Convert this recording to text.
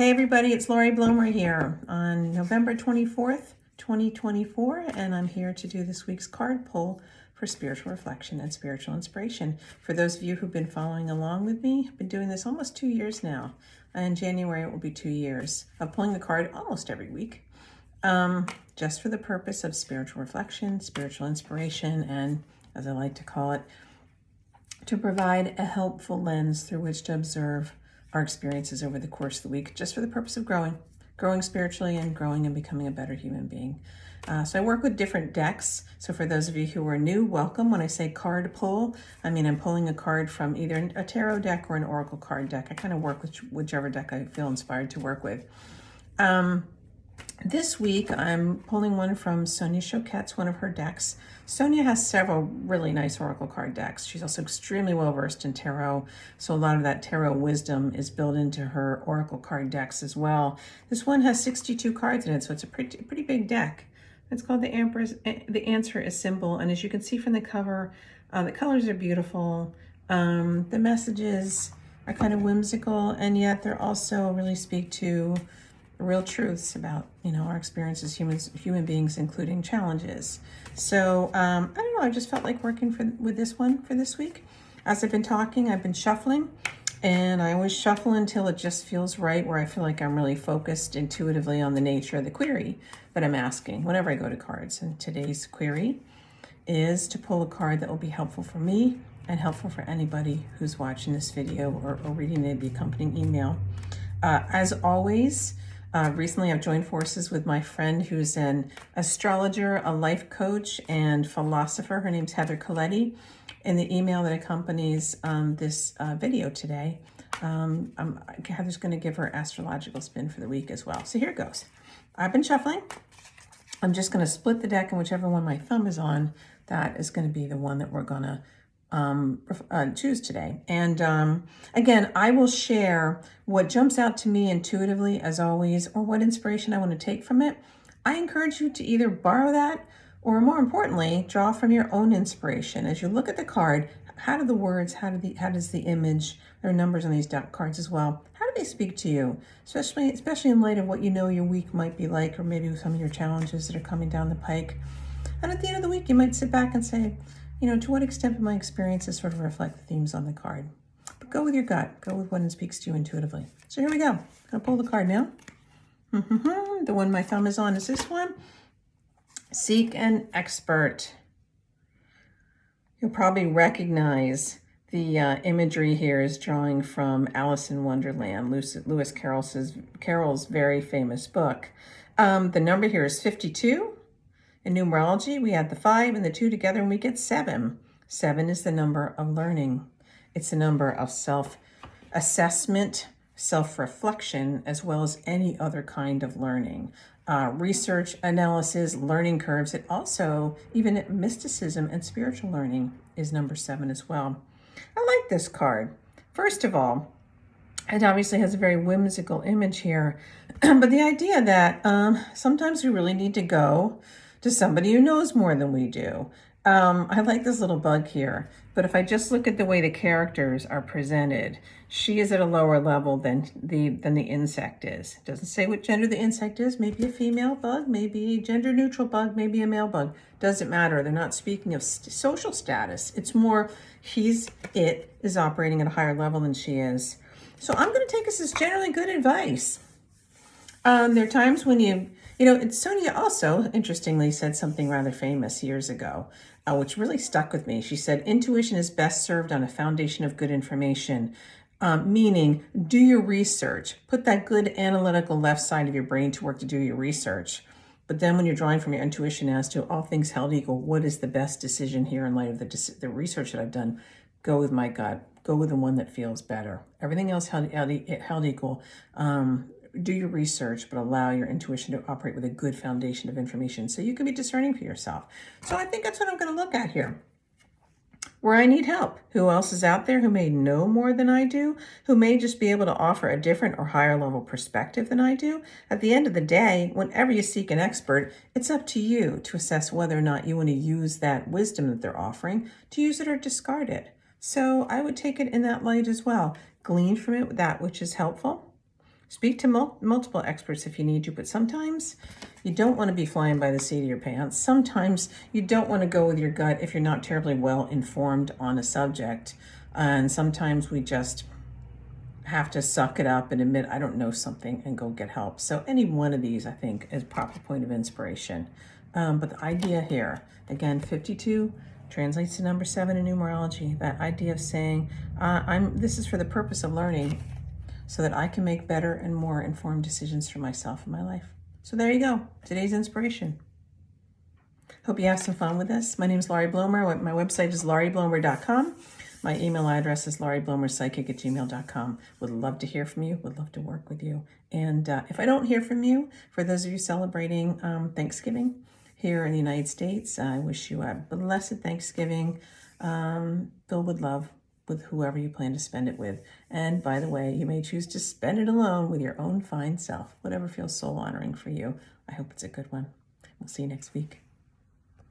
Hey everybody, it's Lori Blomer here on November 24th, 2024, and I'm here to do this week's card pull for spiritual reflection and spiritual inspiration. For those of you who've been following along with me, I've been doing this almost 2 years now. In January, it will be 2 years of pulling the card almost every week, just for the purpose of spiritual reflection, spiritual inspiration, and as I like to call it, to provide a helpful lens through which to observe our experiences over the course of the week, just for the purpose of growing spiritually and growing and becoming a better human being. So I work with different decks. So for those of you who are new, welcome. When I say card pull, I mean I'm pulling a card from either a tarot deck or an oracle card deck. I kind of work with whichever deck I feel inspired to work with. This week, I'm pulling one from Sonia Choquette's, one of her decks. Sonia has several really nice oracle card decks. She's also extremely well versed in tarot, so a lot of that tarot wisdom is built into her oracle card decks as well. This one has 62 cards in it, so it's a pretty big deck. It's called The Answer is Simple, and as you can see from the cover, the colors are beautiful. The messages are kind of whimsical, and yet they're also really speak to real truths about, our experience as human beings, including challenges. So I don't know, I just felt like working with this one for this week. As I've been talking, I've been shuffling, and I always shuffle until it just feels right, where I feel like I'm really focused intuitively on the nature of the query that I'm asking whenever I go to cards. And today's query is to pull a card that will be helpful for me and helpful for anybody who's watching this video or reading the accompanying email. As always, recently I've joined forces with my friend who's an astrologer, a life coach, and philosopher. Her name's Heather Coletti. In the email that accompanies this video today, Heather's going to give her astrological spin for the week as well. So here it goes. I've been shuffling. I'm just going to split the deck, and whichever one my thumb is on, that is going to be the one that we're going to choose today. And again, I will share what jumps out to me intuitively, as always, or what inspiration I want to take from it. I encourage you to either borrow that, or more importantly, draw from your own inspiration. As you look at the card, how do the words, how does the image, there are numbers on these deck cards as well, how do they speak to you? Especially in light of what your week might be like, or maybe some of your challenges that are coming down the pike. And at the end of the week, you might sit back and say, to what extent do my experiences sort of reflect the themes on the card? But go with your gut. Go with what speaks to you intuitively. So here we go. I'm going to pull the card now. The one my thumb is on is this one. Seek an expert. You'll probably recognize the imagery here is drawing from Alice in Wonderland, Lewis Carroll's very famous book. The number here is 52. In numerology, we add the 5 and the 2 together and we get 7. 7 is the number of learning. It's the number of self-assessment, self-reflection, as well as any other kind of learning. Research, analysis, learning curves. It also, even mysticism and spiritual learning is number 7 as well. I like this card. First of all, it obviously has a very whimsical image here, but the idea that sometimes we really need to go to somebody who knows more than we do. I like this little bug here, but if I just look at the way the characters are presented, she is at a lower level than the insect is. It doesn't say what gender the insect is. Maybe a female bug, maybe a gender neutral bug, maybe a male bug. Doesn't matter. They're not speaking of social status. It's more it is operating at a higher level than she is. So I'm going to take this as generally good advice. There are times when Sonia also, interestingly, said something rather famous years ago, which really stuck with me. She said, intuition is best served on a foundation of good information, meaning do your research. Put that good analytical left side of your brain to work to do your research. But then when you're drawing from your intuition as to all things held equal, what is the best decision here in light of the research that I've done? Go with my gut. Go with the one that feels better. Everything else held equal. Do your research, but allow your intuition to operate with a good foundation of information so you can be discerning for yourself. So I think that's what I'm going to look at here. Where I need help. Who else is out there who may know more than I do, who may just be able to offer a different or higher level perspective than I do? At the end of the day, whenever you seek an expert, it's up to you to assess whether or not you want to use that wisdom that they're offering, to use it or discard it. So I would take it in that light as well. Glean from it that which is helpful. Speak to multiple experts if you need to, but sometimes you don't want to be flying by the seat of your pants. Sometimes you don't want to go with your gut if you're not terribly well informed on a subject. And sometimes we just have to suck it up and admit I don't know something and go get help. So any one of these, I think, is a proper point of inspiration. But the idea here, again, 52 translates to number 7 in numerology. That idea of saying, this is for the purpose of learning so that I can make better and more informed decisions for myself and my life. So there you go, today's inspiration. Hope you have some fun with this. My name is Laurie Blomer. My website is laurieblomer.com. My email address is laurieblomerpsychic@gmail.com. Would love to hear from you. Would love to work with you. And if I don't hear from you, for those of you celebrating Thanksgiving here in the United States, I wish you a blessed Thanksgiving filled with love with whoever you plan to spend it with. And by the way, you may choose to spend it alone with your own fine self, whatever feels soul honoring for you. I hope it's a good one. We'll see you next week.